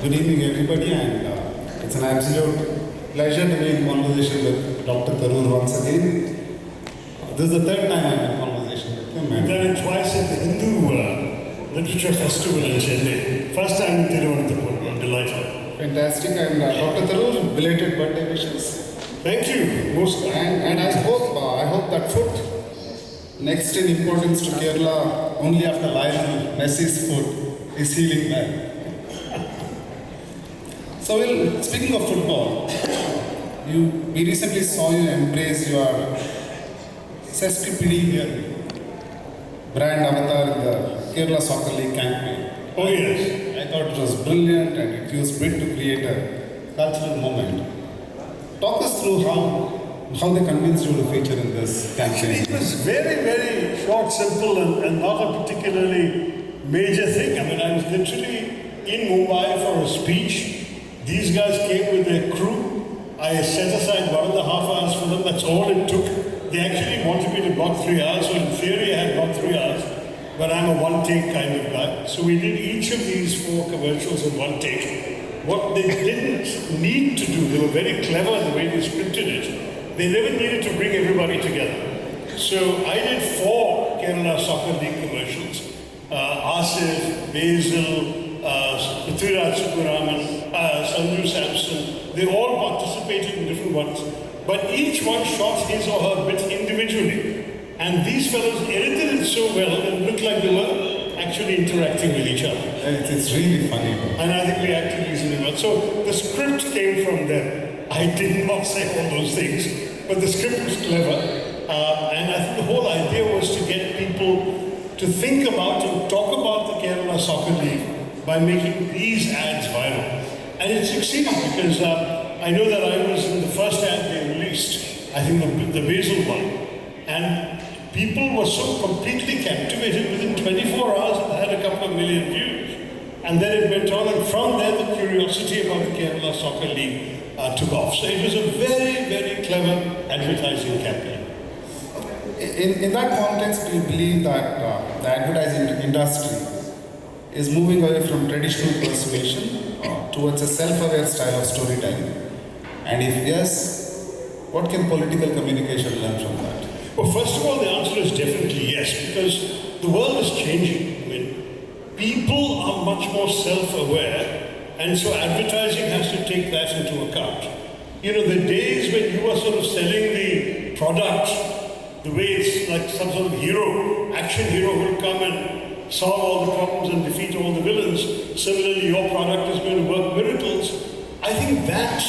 Good evening, everybody, and it's an absolute pleasure to be in conversation with Dr. Tharoor once again. This is the third time I'm in conversation with him. We've done it twice at the Hindu Literature Festival in Chennai. First time in Thiruvanaanthapuram. I'm delighted. Fantastic, and Dr. Tharoor, belated birthday wishes. Thank you. Most And I hope that foot, next in importance to Kerala, only after Lionel Messi's foot, is healing well. So, speaking of football, we recently saw you embrace your sesquipedalian brand avatar in the Kerala Soccer League campaign. Oh yes. I thought it was brilliant and it used bit to create a cultural moment. Talk us through how they convinced you to feature in this campaign. It was very, very short, simple, and not a particularly major thing. I mean, I was literally in Mumbai for a speech. These guys came with their crew. I set aside 1.5 hours for them. That's all it took. They actually wanted me to block 3 hours, so in theory I had blocked 3 hours. But I'm a one-take kind of guy. So we did each of these 4 commercials in one take. What they didn't need to do, they were very clever in the way they scripted it. They never needed to bring everybody together. So I did 4 Kerala Soccer League commercials. Asif, Basil, Prithviraj Subbaraman, Sanju Samson, they all participated in different ones. But each one shot his or her bit individually. And these fellows edited it so well that it looked like they were actually interacting with each other. It's really funny. And I think we acted reasonably well. So the script came from them. I did not say all those things, but the script was clever. And I think the whole idea was to get people to think about and talk about the Kerala Soccer League by making these ads viral. And it succeeded because I know that I was in the first ad they released, I think the Basil one. And people were so completely captivated within 24 hours it had a couple of million views. And then it went on, and from there the curiosity about the Kerala Soccer League took off. So it was a very, very clever advertising campaign. In that context, do you believe that the advertising industry is moving away from traditional persuasion towards a self-aware style of storytelling? And if yes, what can political communication learn from that? Well, first of all, the answer is definitely yes, because the world is changing. I mean, people are much more self-aware, and so advertising has to take that into account. You know, the days when you were sort of selling the product, the way it's like some sort of hero, action hero who will come and solve all the problems and defeat all the villains. Similarly, your product is going to work miracles. I think that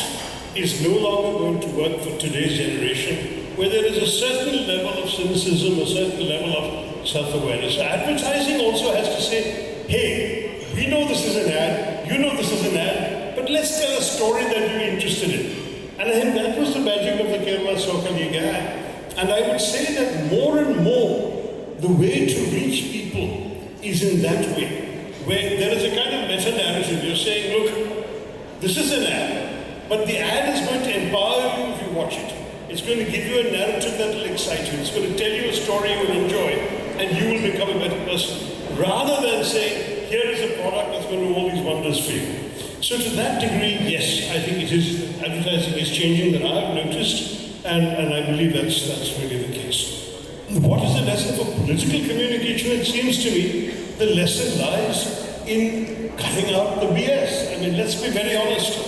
is no longer going to work for today's generation, where there is a certain level of cynicism, a certain level of self-awareness. So advertising also has to say, hey, we know this is an ad, you know this is an ad, but let's tell a story that you're interested in. And I think that was the magic of the Kerala Soccer League ad. And I would say that more and more, the way to reach people is in that way, where there is a kind of meta-narrative. You're saying, look, this is an ad, but the ad is going to empower you if you watch it. It's going to give you a narrative that will excite you. It's going to tell you a story you will enjoy, and you will become a better person. Rather than saying, here is a product that's going to do all these wonders for you. So to that degree, yes, I think it is, advertising is changing that I've noticed. And I believe that's really the case. What is the lesson for political communication? It seems to me the lesson lies in cutting out the BS. I mean, let's be very honest.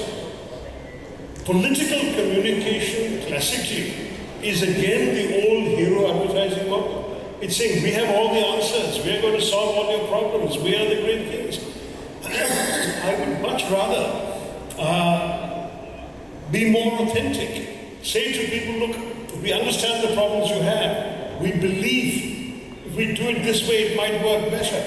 Political communication, classically, is again the old hero advertising model. It's saying, we have all the answers, we are going to solve all your problems, we are the great things. I would much rather be more authentic. Say to people, look, we understand the problems you have. We believe if we do it this way, it might work better.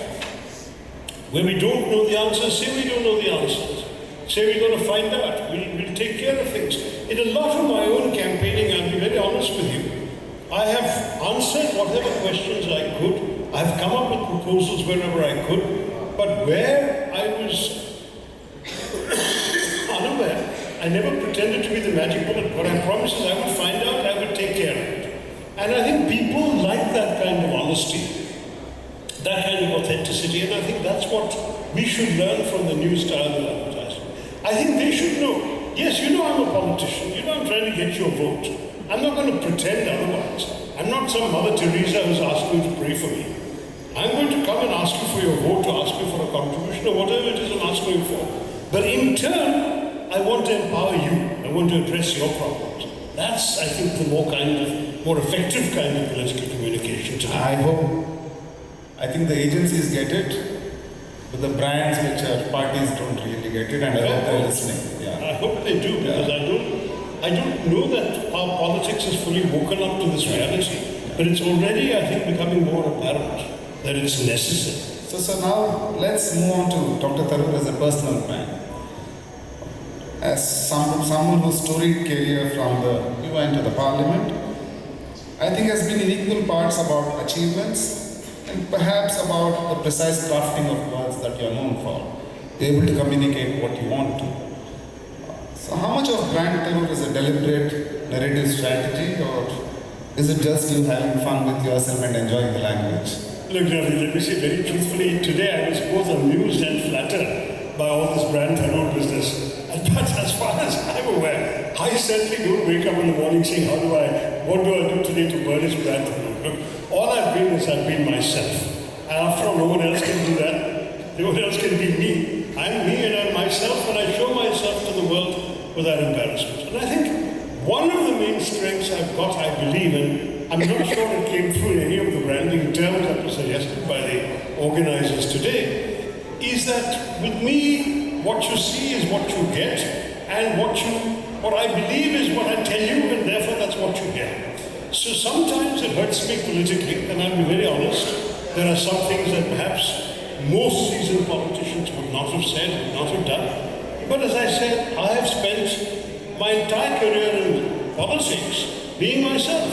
When we don't know the answers, say we don't know the answers. Say we're going to find out. We'll take care of things. In a lot of my own campaigning, I'll be very honest with you, I have answered whatever questions I could. I've come up with proposals wherever I could. But where I was unaware, I never pretended to be the magic bullet. What I promised is I would find out, I would take care of it. And I think people like that kind of honesty, that kind of authenticity, and I think that's what we should learn from the new style of advertising. I think they should know. Yes, you know I'm a politician. You know I'm trying to get your vote. I'm not going to pretend otherwise. I'm not some Mother Teresa who's asking you to pray for me. I'm going to come and ask you for your vote, to ask you for a contribution, or whatever it is I'm asking you for. But in turn, I want to empower you. I want to address your problems. That's, I think, the more effective kind of political communication today. I think the agencies get it, but the brands which are parties don't really get it, and I hope they're listening. Yeah. I hope they do, because I don't know that our politics has fully woken up to this reality, but it's already, I think, becoming more apparent that it's necessary. So now let's move on to Dr. Tharoor as a personal brand. As someone whose storied career from the UN to the Parliament, I think has been in equal parts about achievements and perhaps about the precise crafting of words that you are known for, able to communicate what you want to. So how much of brand Tharoor is a deliberate narrative strategy, or is it just you having fun with yourself and enjoying the language? Look, Ravi, let me say very truthfully, today I was both amused and flattered by all this brand Tharoor business. But as far as I'm aware, I certainly don't wake up in the morning saying, what do I do today to burnish brand Tharoor? All I've been is I've been myself. And after all, no one else can do that. No one else can be me. I'm me and I'm myself, and I show myself to the world without embarrassment. And I think one of the main strengths I've got, I believe, and I'm not sure it came through in any of the branding terms that were suggested by the organizers today, is that with me, what you see is what you get, and what I believe is what I tell you, and therefore that's what you get. So sometimes it hurts me politically, and I'll be very honest. There are some things that perhaps most seasoned politicians would not have said, would not have done. But as I said, I have spent my entire career in politics being myself.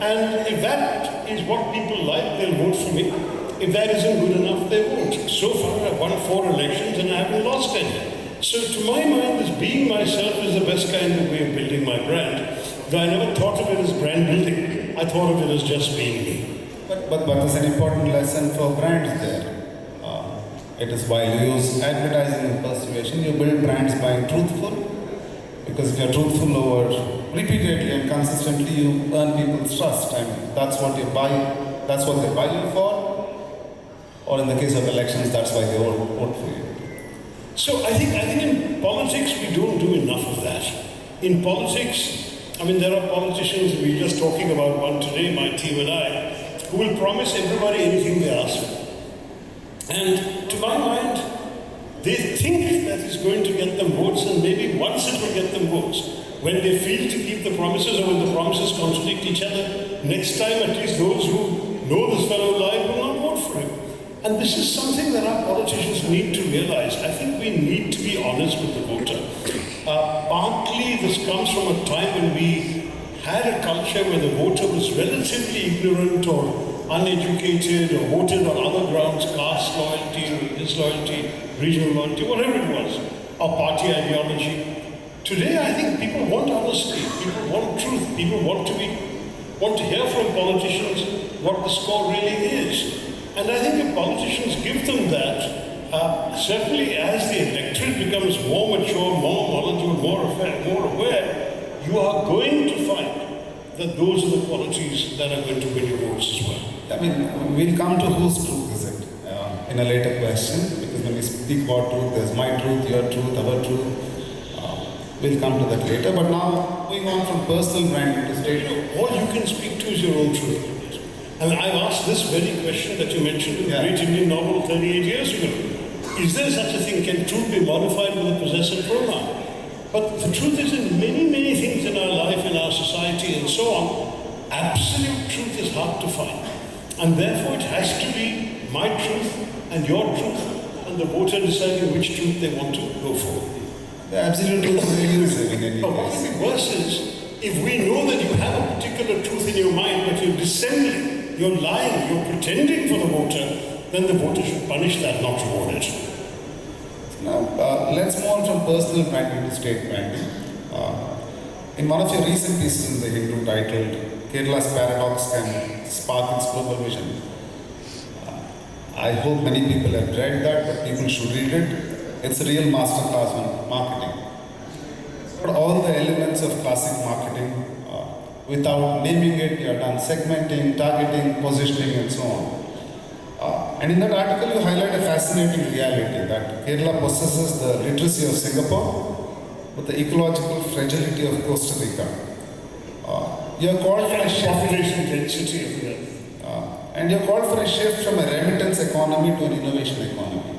And if that is what people like, they'll vote for me. If that isn't good enough, they won't. So far, I've won 4 elections and I haven't lost any. So to my mind, this being myself is the best kind of way of building my brand. Though I never thought of it as brand building. I thought of it as just being me. But there's an important lesson for brands there. It is while you use advertising and persuasion, you build brands by truthful. Because if you're truthful over repeatedly and consistently, you earn people's trust, and that's what you buy. That's what they buy you for. Or in the case of elections, that's why they vote for you. So I think in politics, we don't do enough of that. In politics, I mean, there are politicians, we were just talking about one today, my team and I, who will promise everybody anything they ask for. And to my mind, they think that it's going to get them votes, and maybe once it will get them votes. When they fail to keep the promises, or when the promises contradict each other, next time at least those who know this fellow lied will not vote for him. And this is something that our politicians need to realize. I think we need to be honest with the voter. Partly this comes from a time when we had a culture where the voter was relatively ignorant or uneducated or voted on other grounds, caste loyalty, disloyalty, regional loyalty, whatever it was, or party ideology. Today I think people want honesty, people want truth, people want to hear from politicians what the score really is. And I think if politicians give them that, certainly as the electorate becomes more mature, more knowledgeable, more aware, you are going to find that those are the qualities that are going to win your votes as well. I mean, we'll come to whose truth is it in a later question, because when we speak about truth, there's my truth, your truth, our truth. We'll come to that later. But now, going on from personal branding to state. All you can speak to is your own truth. I mean, I've asked this very question that you mentioned in the great Indian novel 38 years ago. Is there such a thing? Can truth be modified with a possessive pronoun? But the truth is, in many, many things in our life, in our society, and so on, absolute truth is hard to find. And therefore, it has to be my truth and your truth, and the voter deciding which truth they want to go for. The absolute truth is elusive in any But what case. would be worse is, if we know that you have a particular truth in your mind, but you're dissembling, you're lying, you're pretending for the voter, then the voter should punish that, not reward it. Now, let's move on from personal branding to state branding. In one of your recent pieces in the Hindu titled Kerala's Paradox Can Spark Its Global Vision, I hope many people have read that, but people should read it. It's a real masterclass on marketing. But all the elements of classic marketing, without naming it, you have done segmenting, targeting, positioning, and so on. And in that article, you highlight a fascinating reality that Kerala possesses the literacy of Singapore, but the ecological fragility of Costa Rica. You have called for a population density of the and you have called for a shift from a remittance economy to an innovation economy.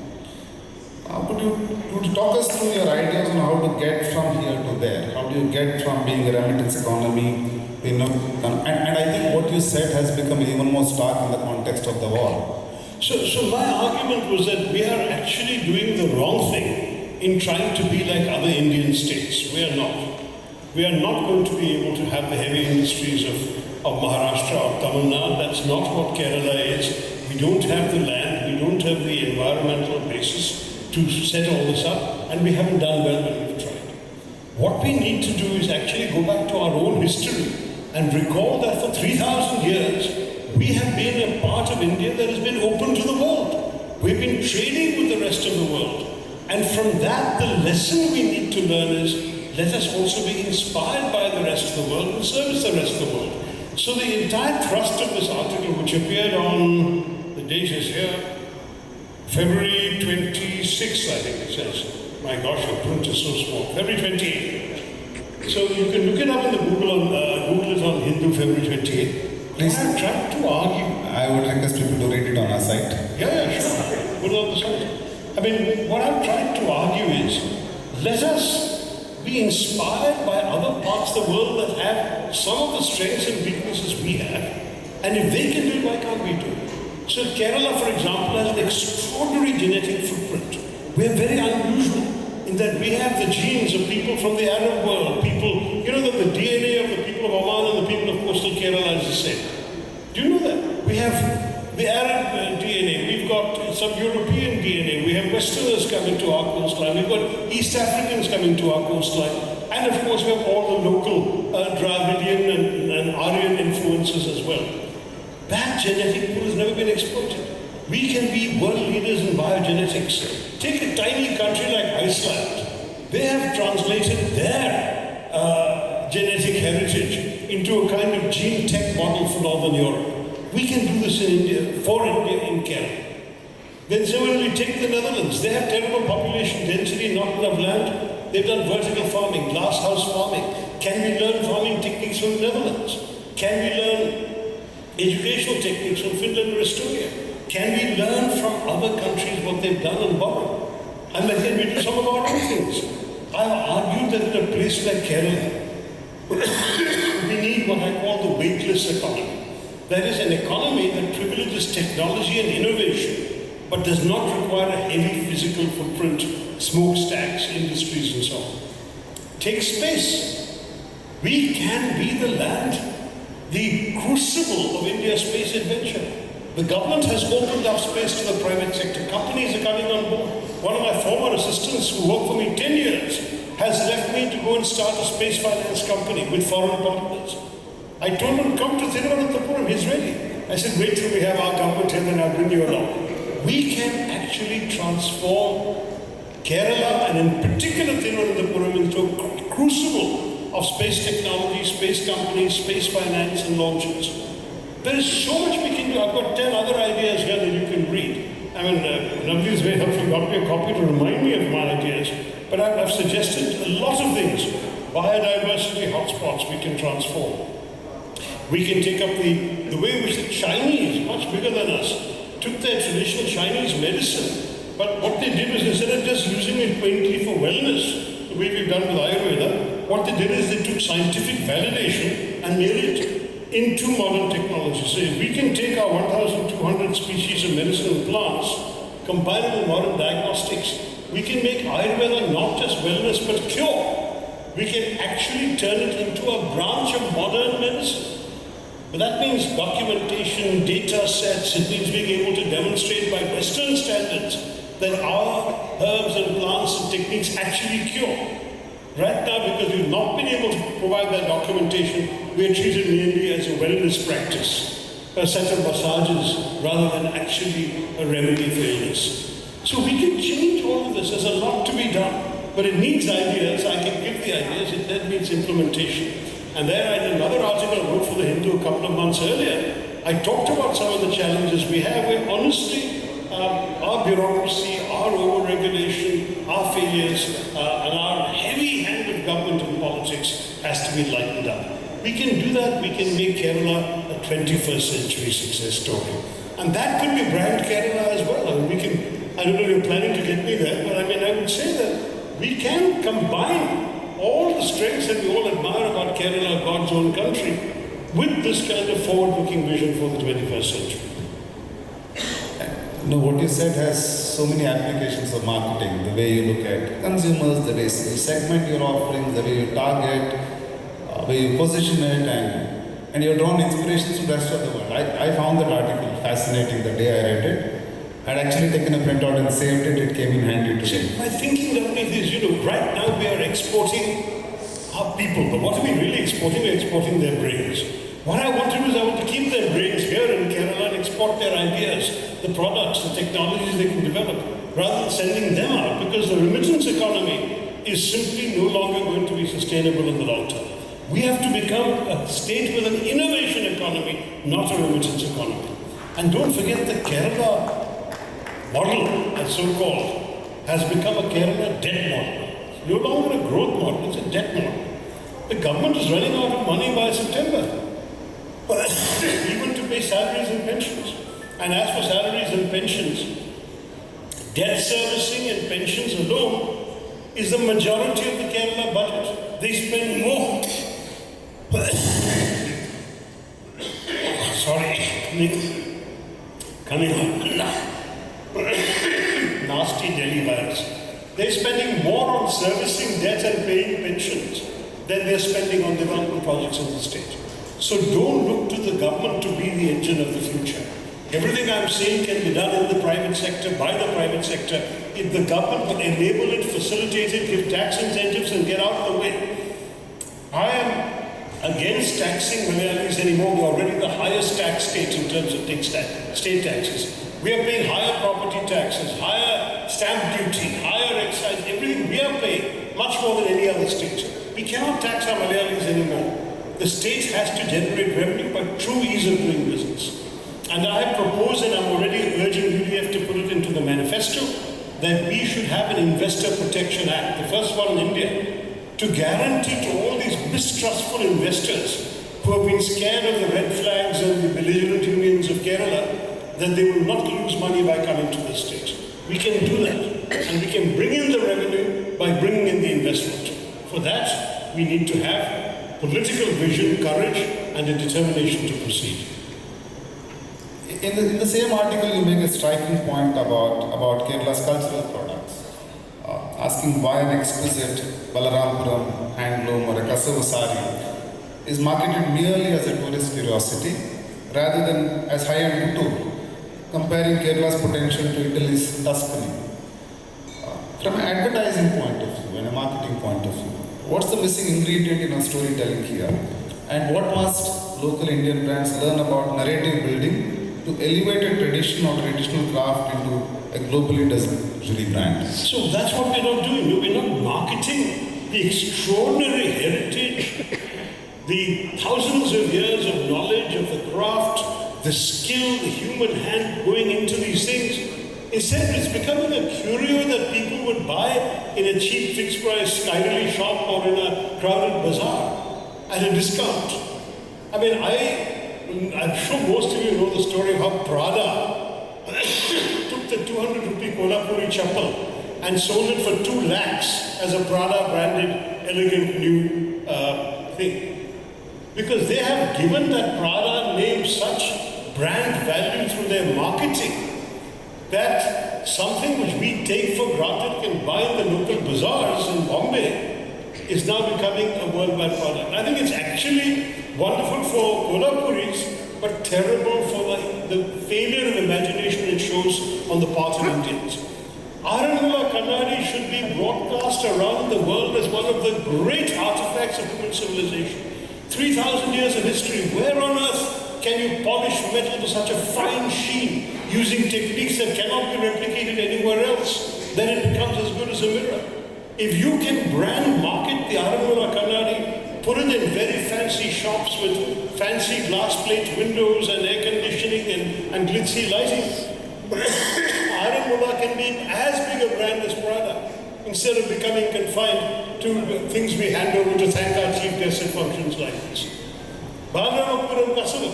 Could you talk us through your ideas on how to get from here to there? How do you get from being a remittance economy to and I think what you said has become even more stark in the context of the war. So my argument was that we are actually doing the wrong thing in trying to be like other Indian states. We are not. We are not going to be able to have the heavy industries of Maharashtra or Tamil Nadu. That's not what Kerala is. We don't have the land, we don't have the environmental basis to set all this up, and we haven't done well when we've tried. What we need to do is actually go back to our own history and recall that for 3,000 years, we have been a part of India that has been open to the world. We've been trading with the rest of the world. And from that, the lesson we need to learn is, let us also be inspired by the rest of the world and service the rest of the world. So the entire thrust of this article, which appeared on, the date is here, February 26th, I think it says. My gosh, your print is so small. February 28th. So you can look it up in the Google it on Hindu, February 28th. Please. I'm trying to argue. I would request people to read it on our site. Yeah, sure. Put it on the site. I mean, what I'm trying to argue is, let us be inspired by other parts of the world that have some of the strengths and weaknesses we have. And if they can do it, why can't we do it? So Kerala, for example, has an extraordinary genetic footprint. We're very unusual in that we have the genes of people from the Arab world, people, you know that the DNA of the people of Oman and the people of coastal Kerala is the same. Do you know that? We have the Arab DNA, we've got some European DNA, we have Westerners coming to our coastline, we've got East Africans coming to our coastline, and of course we have all the local Dravidian and Aryan influences as well. That genetic pool has never been exploited. We can be world leaders in biogenetics. Take a tiny country like Iceland. They have translated their genetic heritage into a kind of gene tech model for Northern Europe. We can do this in India, for India, in Kerala. Then similarly, take the Netherlands. They have terrible population density, not enough land. They've done vertical farming, glass house farming. Can we learn farming techniques from the Netherlands? Can we learn educational techniques from Finland or Estonia? Can we learn from other countries what they've done and borrow? And then can we do some of our own things? I've argued that in a place like Kerala, we need what I call the weightless economy. That is an economy that privileges technology and innovation, but does not require a heavy physical footprint, smokestacks, industries, and so on. Take space. We can be the land, the crucible of India's space adventure. The government has opened up space to the private sector. Companies are coming on board. One of my former assistants who worked for me 10 years has left me to go and start a space finance company with foreign partners. I told him, come to Thiruvananthapuram, he's ready. I said, wait till we have our government here, then I'll bring you along. We can actually transform Kerala, and in particular Thiruvananthapuram, into a crucible of space technology, space companies, space finance, and launches. There is so much we can do. I've got 10 other ideas here that you can read. I mean, Navaneeth is very helpful. Got me a copy to remind me of my ideas. But I've suggested a lot of things. Biodiversity hotspots we can transform. We can take up the way in which the Chinese, much bigger than us, took their traditional Chinese medicine. But what they did was, instead of just using it mainly for wellness, the way we've done with Ayurveda, what they did is they took scientific validation and made it into modern technology. So if we can take our 1,200 species of medicine and plants, combine it with modern diagnostics, we can make Ayurveda not just wellness but cure. We can actually turn it into a branch of modern medicine. But that means documentation, data sets, it means being able to demonstrate by Western standards that our herbs and plants and techniques actually cure. Right now, because we've not been able to provide that documentation, we are treated mainly as a wellness practice, a set of massages, rather than actually a remedy for illness. So we can change all of this. There's a lot to be done. But it needs ideas. I can give the ideas. It then needs implementation. And there, in another article I wrote for the Hindu a couple of months earlier, I talked about some of the challenges we have where honestly, our bureaucracy, our over-regulation, our failures, and our heavy hand of government and politics has to be lightened up. We can do that. We can make Kerala a 21st century success story. And that could be brand Kerala as well. I mean, we can, I don't know if you're planning to get me there, but I mean, I would say that we can combine all the strengths that we all admire about Kerala, God's own country, with this kind of forward-looking vision for the 21st century. No, what you said has so many applications of marketing, the way you look at consumers, the way you segment your offerings, the way you target, the way you position it, and you're drawn inspirations from the rest of the world. I found that article fascinating the day I read it. I'd actually taken a printout and saved it, it came in handy today. My thinking, Navaneeth, is, right now we are exporting our people, but what are we really exporting? We're exporting their brains. What I want to do is I want to keep their brains here in Kerala and export their ideas, the products, the technologies they can develop, rather than sending them out, because the remittance economy is simply no longer going to be sustainable in the long term. We have to become a state with an innovation economy, not a remittance economy. And don't forget the Kerala model, as so-called, has become a Kerala debt model. It's no longer a growth model, it's a debt model. The government is running out of money by September, even to pay salaries and pensions. And as for salaries and pensions, debt servicing and pensions alone is the majority of the Kerala budget. They spend more. Coming on. Nasty Delhi virus. They're spending more on servicing debts and paying pensions than they're spending on development projects in the state. So don't look to the government to be the engine of the future. Everything I'm saying can be done in the private sector, by the private sector, if the government will enable it, facilitate it, give tax incentives and get out of the way. I am against taxing Malayalis anymore. We're already the highest tax state in terms of state taxes. We are paying higher property taxes, higher stamp duty, higher excise, everything we are paying, much more than any other state. We cannot tax our Malayalis anymore. The state has to generate revenue by true ease of doing business. And I have proposed, and I'm already urging UDF to put it into the manifesto, that we should have an Investor Protection Act, the first one in India, to guarantee to all these mistrustful investors who have been scared of the red flags and the belligerent unions of Kerala, that they will not lose money by coming to the state. We can do that, and we can bring in the revenue by bringing in the investment. For that, we need to have political vision, courage, and a determination to proceed. In the same article, you make a striking point about Kerala's cultural products, asking why an exquisite Balarampuram handloom or a Kasavu sari is marketed merely as a tourist curiosity rather than as high-end couture, comparing Kerala's potential to Italy's Tuscany. From an advertising point of view and a marketing point of view, what's the missing ingredient in our storytelling here? And what must local Indian brands learn about narrative building to elevate a tradition or traditional craft into a globally luxury brand? So that's what we're not doing. We're not marketing the extraordinary heritage, the thousands of years of knowledge of the craft, the skill, the human hand going into these things. Instead, it's becoming a curio that people would buy in a cheap fixed price skyrily shop or in a crowded bazaar at a discount. I mean, I'm sure most of you know the story of how Prada took the 200 rupee Kolhapuri chappal and sold it for 2 lakhs as a Prada branded elegant new thing. Because they have given that Prada name such brand value through their marketing that something which we take for granted can buy in the local bazaars in Bombay is now becoming a worldwide product. I think it's actually wonderful for Kolhapuris, but terrible for the failure of imagination it shows on the part of Indians. Aranmula Kannadi should be broadcast around the world as one of the great artifacts of human civilization. 3,000 years of history. Where on earth can you polish metal to such a fine sheen using techniques that cannot be replicated anywhere else, then it becomes as good as a mirror. If you can brand market the Aramula Kannadi, put it in very fancy shops with fancy glass plate windows and air conditioning and glitzy lighting, Aramula can be as big a brand as Prada, instead of becoming confined to things we hand over to thank our chief guests at functions like this. Balramapuram Kasava.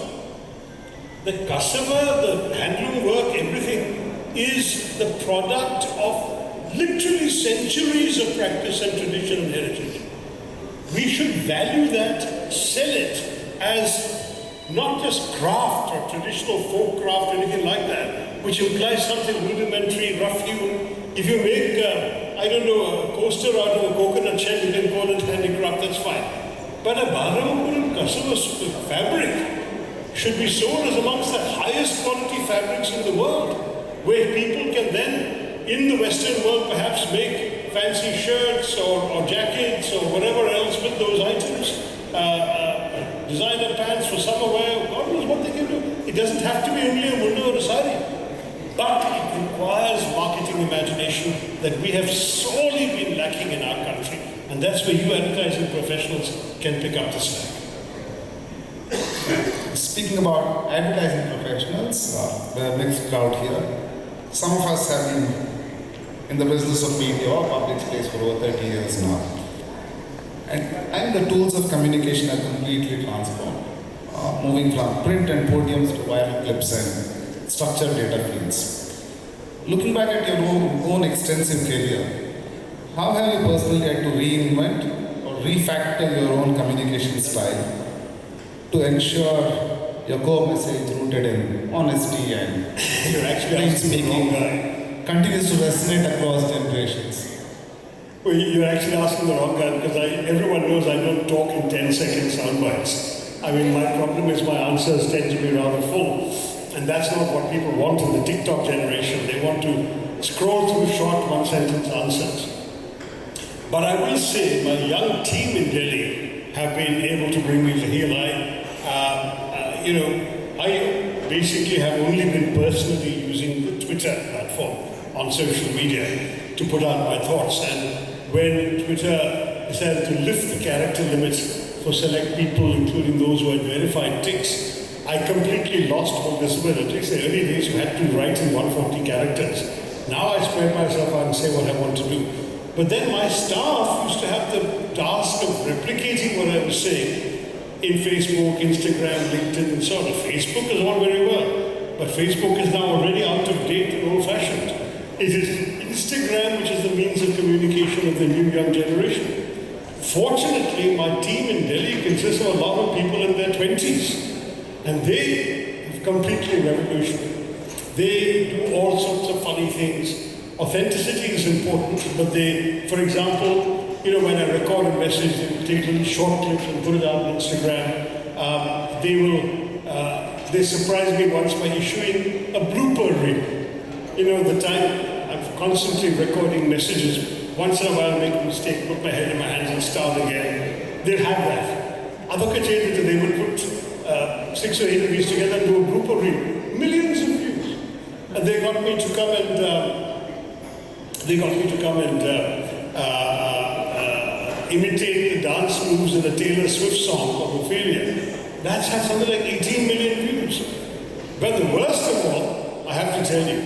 The Kasava, the handloom work, everything is the product of literally centuries of practice and tradition and heritage. We should value that, sell it as not just craft or traditional folk craft or anything like that, which implies something rudimentary, rough hewn. If you make, I don't know, a coaster out of a coconut shell, you can call it handicraft, that's fine. But a Balramapuram Kasava fabric should be sold as amongst the highest quality fabrics in the world, where people can then, in the Western world, perhaps make fancy shirts or jackets or whatever else with those items, designer pants for summer wear, God knows what they can do. It doesn't have to be only a mundo or a sari, but it requires marketing imagination that we have sorely been lacking in our country, and that's where you advertising professionals can pick up the slack. Speaking about advertising professionals, we're a mixed crowd here. Some of us have been in the business of media or public space for over 30 years now. And the tools of communication are completely transformed, moving from print and podiums to viral clips and structured data feeds. Looking back at your own extensive career, how have you personally had to reinvent or refactor your own communication style to ensure your core message rooted in honesty and You're actually asking the wrong guy. continues to resonate across generations? Well, you're actually asking the wrong guy because everyone knows I don't talk in 10-second sound bites. I mean, my problem is my answers tend to be rather full. And that's not what people want in the TikTok generation. They want to scroll through short one-sentence answers. But I will say my young team in Delhi have been able to bring me to heel. I basically have only been personally using the Twitter platform on social media to put out my thoughts. And when Twitter decided to lift the character limits for select people, including those who had verified ticks, I completely lost all discipline. At least in the early days, you had to write in 140 characters. Now I spread myself out and say what I want to do. But then my staff used to have the task of replicating what I was saying in Facebook, Instagram, LinkedIn, and so on. Facebook is all very well, but Facebook is now already out of date and old-fashioned. It is Instagram which is the means of communication of the new young generation. Fortunately, my team in Delhi consists of a lot of people in their 20s, and they have completely revolutionary. They do all sorts of funny things. Authenticity is important, but they, for example, when I record a message, they will take little short clips and put it out on Instagram. They surprised me once by issuing a blooper reel. The time I'm constantly recording messages, once in a while I make a mistake, put my head in my hands and start again. They'll have that. They would put 6 or 8 of these together and do a blooper reel. Millions of views. And they got me to come and imitate the dance moves in a Taylor Swift song called Ophelia. That's had something like 18 million views. But the worst of all, I have to tell you,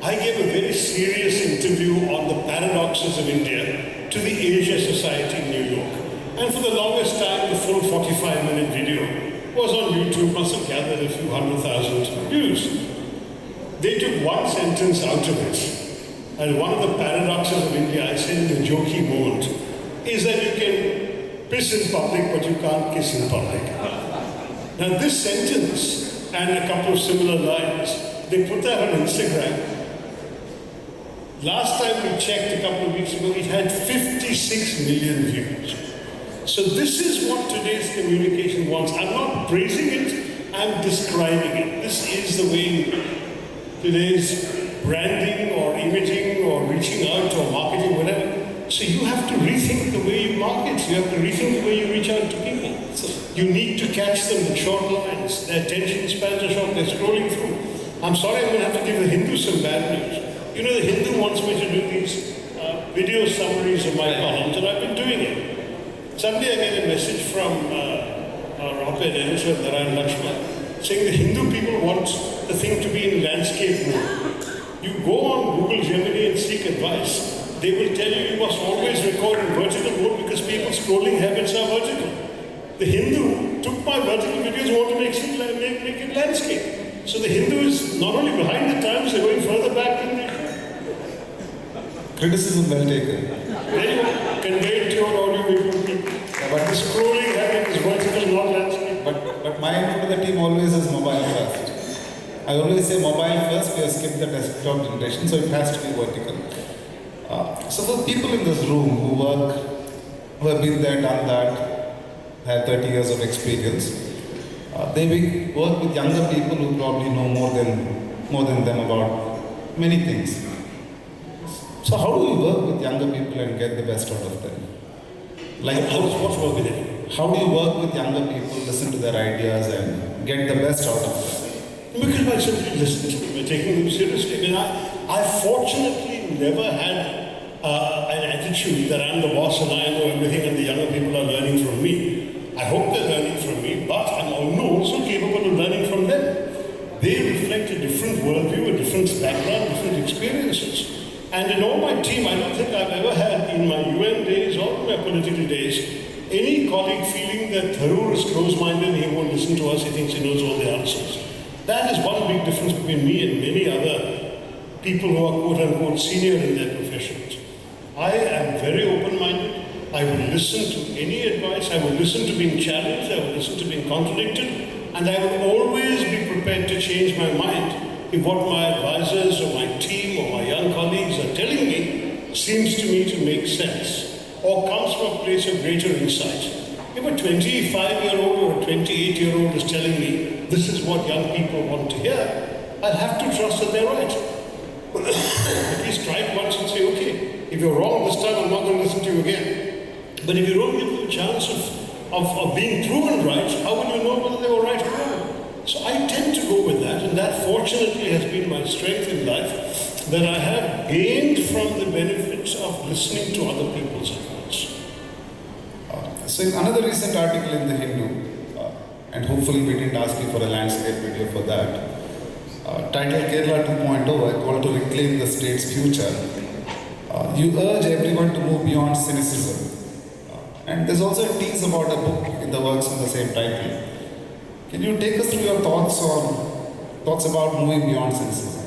I gave a very serious interview on the paradoxes of India to the Asia Society in New York. And for the longest time, the full 45-minute video was on YouTube, must have gathered a few 100,000 views. They took one sentence out of it. And one of the paradoxes of India, I said in a jokey mode, is that you can piss in public, but you can't kiss in public. Now this sentence, and a couple of similar lines, they put that on Instagram. Last time we checked a couple of weeks ago, it had 56 million views. So this is what today's communication wants. I'm not praising it, I'm describing it. This is the way today's branding or imaging or reaching out or marketing, whatever. So you have to rethink the way you market. You have to rethink the way you reach out to people. So you need to catch them with short lines. Their attention spans are short. They're scrolling through. I'm sorry, I'm going to have to give the Hindu some bad news. You know, the Hindu wants me to do these video summaries of my columns, and I've been doing it. Suddenly I get a message from our op-ed editor, Narayan Lakshman, saying the Hindu people want the thing to be in landscape mode. You go on Google Gemini and seek advice. They will tell you must always record in vertical mode because people's scrolling habits are vertical. The Hindu took my vertical videos and want to make it landscape. So the Hindu is not only behind the times, they're going further back than they should. Criticism well taken. There you go. Conveyed to your audio people. But the scrolling habit is vertical, not landscape. But my input to the team always is mobile first. I always say mobile first, we have skipped the desktop generation, so it has to be vertical. So for people in this room who have been there, done that, have 30 years of experience, they work with younger people who probably know more than them about many things. So how do you work with younger people and get the best out of them? Like What's work with it? How do you work with younger people, listen to their ideas and get the best out of them? Because I simply listen to them, we're taking them seriously. I mean, I fortunately never had an attitude that I'm the boss and I know everything and the younger people are learning from me. I hope they're learning from me, but I'm also capable of learning from them. They reflect a different worldview, a different background, different experiences. And in all my team, I don't think I've ever had, in my UN days or my political days, any colleague feeling that Tharoor is close-minded, he won't listen to us, he thinks he knows all the answers. That is one big difference between me and many other people who are quote-unquote senior in their professions. I am very open-minded. I will listen to any advice. I will listen to being challenged. I will listen to being contradicted. And I will always be prepared to change my mind if what my advisors or my team or my young colleagues are telling me seems to me to make sense or comes from a place of greater insight. If a 25-year-old or a 28-year-old is telling me this is what young people want to hear, I'll have to trust that they're right. At least try it once and say, okay, if you're wrong this time, I'm not going to listen to you again. But if you don't give them a chance of being proven right, how will you know whether they were right or wrong? So I tend to go with that, and that fortunately has been my strength in life, that I have gained from the benefits of listening to other people's advice. So in another recent article in the Hindu, and hopefully we didn't ask you for a landscape video for that, titled Kerala 2.0, a call to reclaim the state's future, you urge everyone to move beyond cynicism. And there's also a tease about a book in the works on the same title. Can you take us through your thoughts about moving beyond cynicism?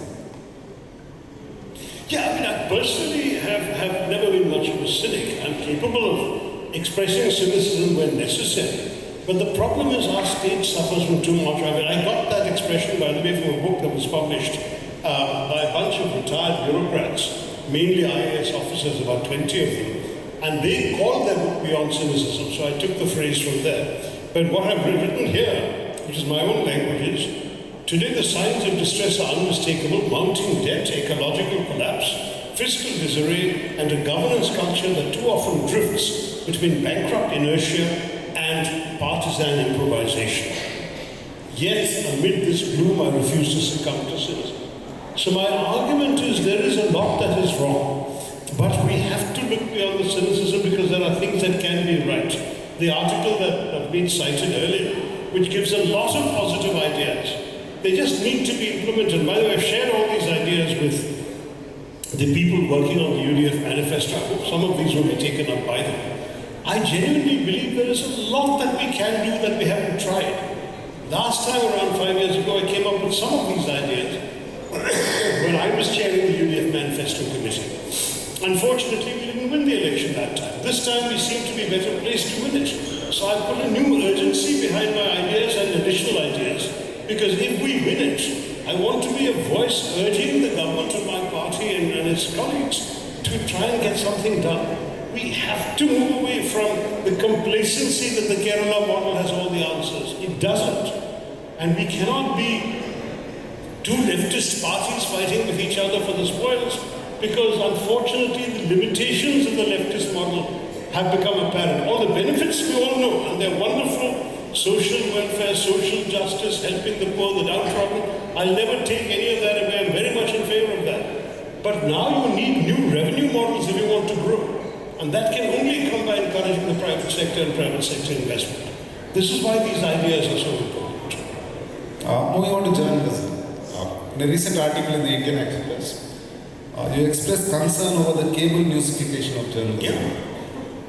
Yeah, I mean, I personally have never been much of a cynic. I'm capable of expressing cynicism when necessary. But the problem is our state suffers from too much. I mean, I got that expression, by the way, from a book that was published by a bunch of retired bureaucrats, mainly IAS officers, about 20 of them. And they called their book Beyond Cynicism, so I took the phrase from there. But what I've written here, which is my own language, is today the signs of distress are unmistakable: mounting debt, ecological collapse, fiscal disarray, and a governance culture that too often drifts between bankrupt inertia and partisan improvisation. Yet, amid this gloom, I refuse to succumb to cynicism. So my argument is there is a lot that is wrong, but we have to look beyond the cynicism because there are things that can be right. The article that have been cited earlier, which gives a lot of positive ideas, they just need to be implemented. By the way, I've shared all these ideas with the people working on the UDF manifesto. I hope some of these will be taken up by them. I genuinely believe there is a lot that we can do that we haven't tried. Last time, around 5 years ago, I came up with some of these ideas when I was chairing the UDF Manifesto Committee. Unfortunately, we didn't win the election that time. This time, we seem to be better placed to win it. So I put a new urgency behind my ideas and additional ideas, because if we win it, I want to be a voice urging the government of my party and its colleagues to try and get something done. We have to move away from the complacency that the Kerala model has all the answers. It doesn't. And we cannot be two leftist parties fighting with each other for the spoils, because unfortunately the limitations of the leftist model have become apparent. All the benefits we all know, and they're wonderful: social welfare, social justice, helping the poor, the downtrodden. I'll never take any of that away. I'm very much in favor of that. But now you need new revenue models if you want to grow. And that can only come by encouraging the private sector and private sector investment. This is why these ideas are so important. Moving on to journalism. In a recent article in the Indian Express, you expressed concern over the cable newsification of journalism,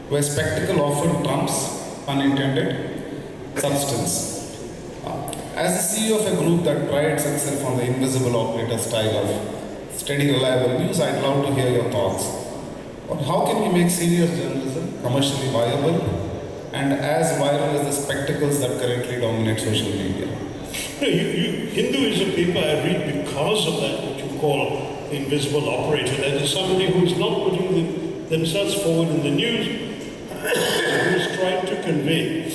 where spectacle often trumps, unintended, substance. As the CEO of a group that prides itself on the invisible operator style of steady, reliable news, I'd love to hear your thoughts. But how can we make serious journalism commercially viable and as viral as the spectacles that currently dominate social media? No, Hindu is a paper I read because of that, what you call the invisible operator. That is somebody who is not putting themselves forward in the news, who is trying to convey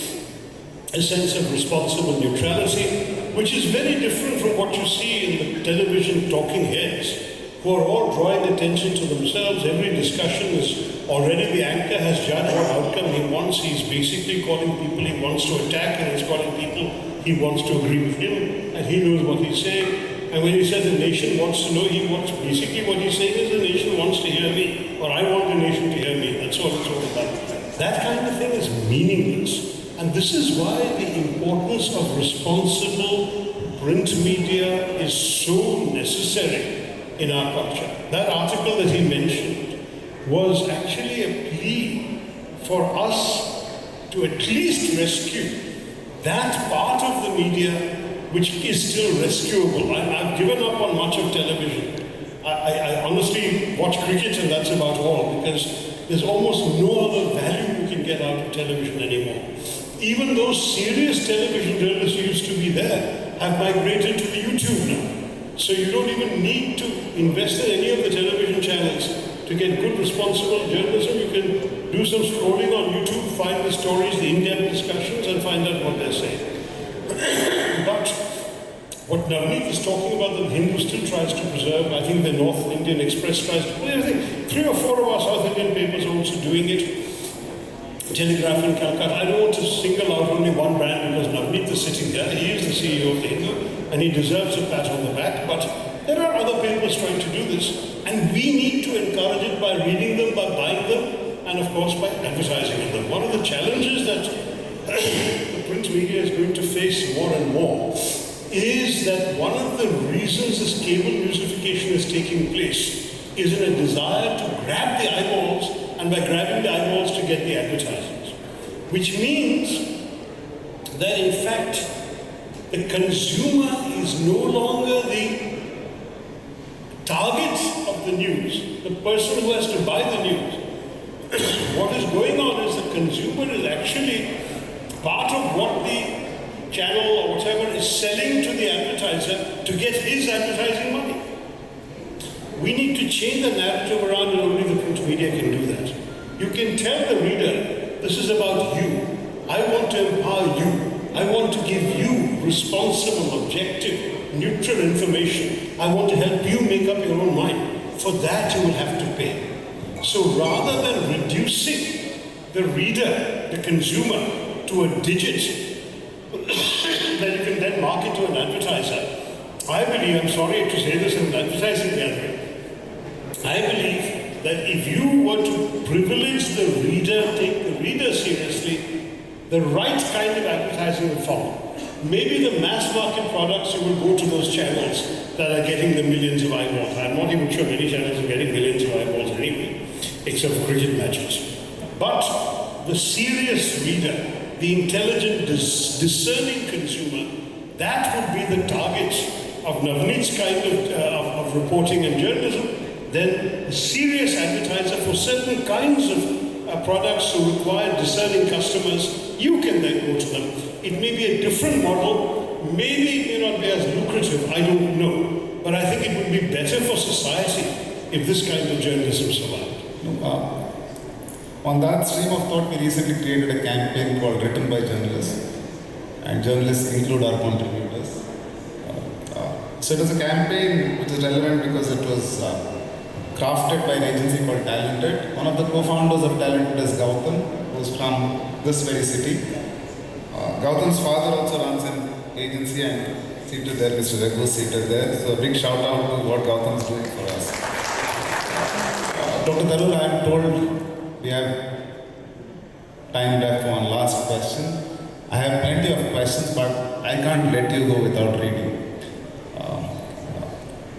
a sense of responsible neutrality, which is very different from what you see in the television talking heads, who are all drawing attention to themselves. Every discussion is already the anchor has judged what outcome he wants. He's basically calling people he wants to attack, and he's calling people he wants to agree with him, and he knows what he's saying. And when he says the nation wants to know, he wants, basically what he's saying is the nation wants to hear me, or I want the nation to hear me. That's what it's all about. That kind of thing is meaningless. And this is why the importance of responsible print media is so necessary in our culture. That article that he mentioned was actually a plea for us to at least rescue that part of the media which is still rescuable. I've given up on much of television. I honestly watch cricket and that's about all, because there's almost no other value you can get out of television anymore. Even those serious television journalists who used to be there have migrated to the YouTube now. So you don't even need to invest in any of the television channels to get good, responsible journalism. You can do some scrolling on YouTube, find the stories, the in-depth discussions, and find out what they're saying. But what Navaneeth is talking about, the Hindu still tries to preserve. I think the North Indian Express tries to. I think 3 or 4 of our South Indian papers are also doing it. Telegraph in Calcutta. I don't want to single out only one brand because Navaneeth is sitting there. He is the CEO of the Hindu, and he deserves a pat on the back. But there are other papers trying to do this, and we need to encourage it by reading them, by buying them, and of course by advertising in them. One of the challenges that the print media is going to face more and more is that one of the reasons this cable newsification is taking place is in a desire to grab the eyeballs, and by grabbing the eyeballs to get the advertisers. Which means that in fact the consumer is no longer the target of the news, the person who has to buy the news. What is going on is the consumer is actually part of what the channel or whatever is selling to the advertiser to get his advertising money. We need to change the narrative around, and only the print media can do that. You can tell the reader, this is about you. I want to empower you. I want to give you responsible, objective, neutral information. I want to help you make up your own mind. For that you will have to pay. So rather than reducing the reader, the consumer, to a digit that you can then market to an advertiser, I believe, I'm sorry to say this in an advertising gathering, I believe that if you were to privilege the reader, take the reader seriously, the right kind of advertising will follow. Maybe the mass market products, you will go to those channels that are getting the millions of eyeballs. I'm not even sure many channels are getting millions of eyeballs anyway, except for cricket matches. But the serious reader, the intelligent, discerning consumer, that would be the target of Navaneeth's kind of reporting and journalism. Then a serious advertiser for certain kinds of products who require discerning customers, you can then go to them. It may be a different model, maybe it may not be as lucrative, I don't know. But I think it would be better for society if this kind of journalism survived. On that stream of thought, we recently created a campaign called Written by Journalists, and journalists include our contributors. So it was a campaign which is relevant because it was crafted by an agency called Talented. One of the co-founders of Talented is Gautam, who's from this very city. Gautam's father also runs an agency, and seated there, Mr. Raghu seated there. So a big shout out to what Gautam is doing for us. Dr. Tharoor, I am told we have time left for one last question. I have plenty of questions, but I can't let you go without reading.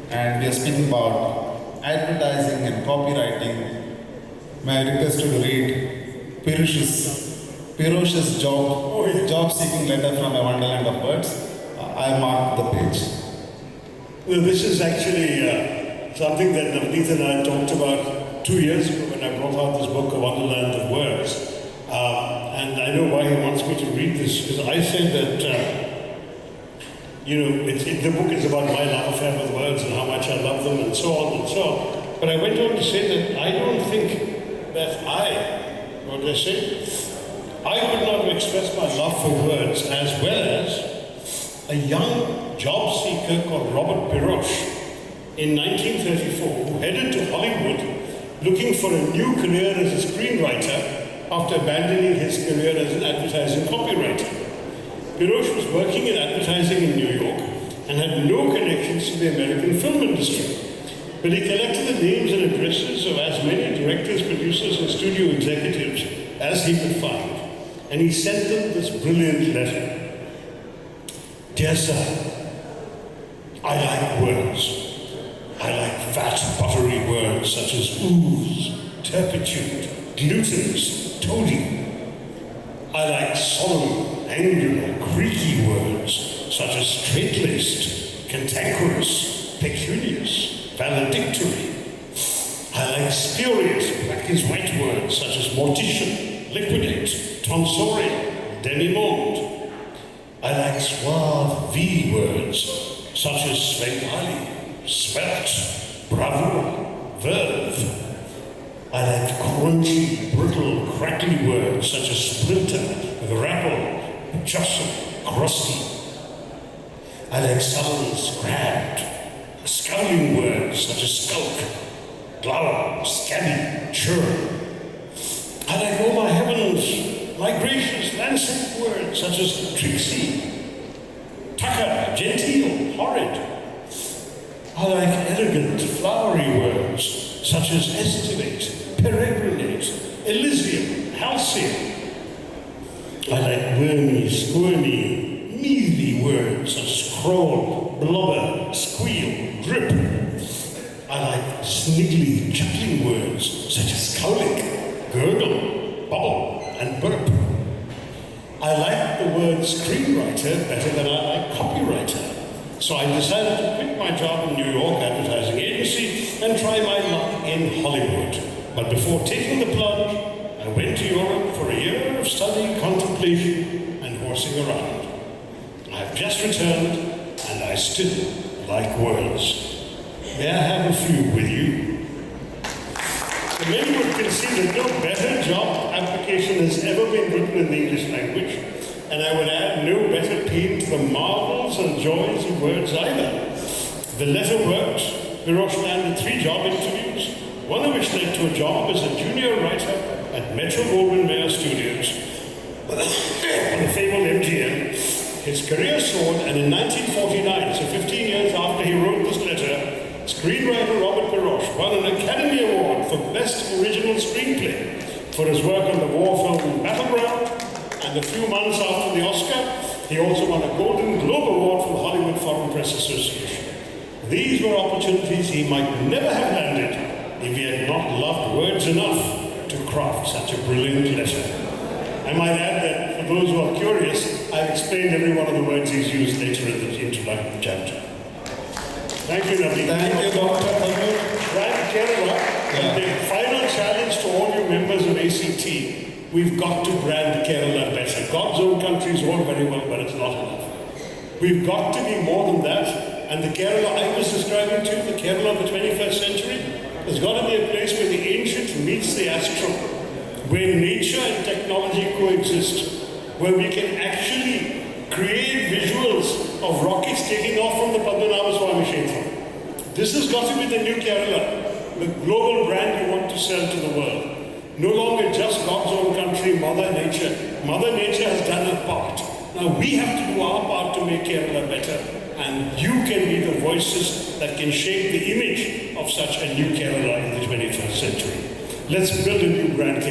And we are speaking about advertising and copywriting. May I request you to read Pirosh's job-seeking letter from a wonderland of words. I marked the page. Well, this is actually something that Navaneeth and I talked about 2 years ago when I brought out this book, A Wonderland of Words. And I know why he wants me to read this, because I said that, the book is about my love affair with words and how much I love them and so on and so on. But I went on to say that I don't think that I could not have expressed my love for words as well as a young job seeker called Robert Pirosh in 1934 who headed to Hollywood looking for a new career as a screenwriter after abandoning his career as an advertising copywriter. Pirosh was working in advertising in New York and had no connections to the American film industry. But he collected the names and addresses of as many directors, producers, and studio executives as he could find. And he sent them this brilliant letter. Dear sir, I like words. I like fat, buttery words such as ooze, turpitude, glutinous, toady. I like solemn, angular, creaky words such as straight-laced, cantankerous, pecunious, valedictory. I like spurious, black as white words such as mortician, liquidate, tonsorial, demimonde. I like suave V words such as Svengali, svelte, bravoure, verve. I like crunchy, brittle, crackly words such as splinter, grapple, jostle, crusty. I like sullen, scrabbed, scowling words such as skulk, glower, scabby, churn. I like, oh my heavens, my gracious, lancet words such as tricksy, tucker, genteel, horrid. I like elegant, flowery words such as estivate, peregrinate, elysium, halcyon. I like wormy, squirmy, mealy words such as crawl, blubber, squeal, drip. I like sniggly, chuckling words such as cowlick, gurgle, bubble, and burp. I like the word screenwriter better than I like copywriter. So I decided to quit my job in New York advertising agency and try my luck in Hollywood. But before taking the plunge, I went to Europe for a year of study, contemplation, and horsing around. I've just returned, and I still like words. May I have a few with you? So many would concede that no better job application has ever been written in the English language, and I would add no better pain to the marvels and joys of words either. The letter worked. Pirosh landed 3 job interviews, one of which led to a job as a junior writer at Metro-Goldwyn-Mayer Studios on the fabled MGM. His career soared, and in 1949, so 15 years after he wrote this letter, screenwriter Robert Pirosh won an Academy Award for Best Original Screenplay for his work on the war film Battleground, and a few months after the Oscar, he also won a Golden Globe Award from the Hollywood Foreign Press Association. These were opportunities he might never have landed if he had not loved words enough to craft such a brilliant letter. I might add that for those who are curious, I've explained every one of the words he's used later in the introductory chapter. Thank you, Navaneeth. Thank you, Dr. Tharoor. Brand Kerala, and the final challenge to all you members of ACT, we've got to brand Kerala better. God's own country is all very well, but it's not enough. We've got to be more than that. And the Kerala I was describing to you, the Kerala of the 21st century, has got to be a place where the ancient meets the astral, where nature and technology coexist, where we can actually create visuals of rockets taking off from the Padmanabha Swami Kshetra. This has got to be the new Kerala, the global brand you want to sell to the world. No longer just God's own country, Mother Nature. Mother Nature has done her part. Now we have to do our part to make Kerala better. and you can be the voices that can shape the image of such a new Kerala in the 21st century. Let's build a new brand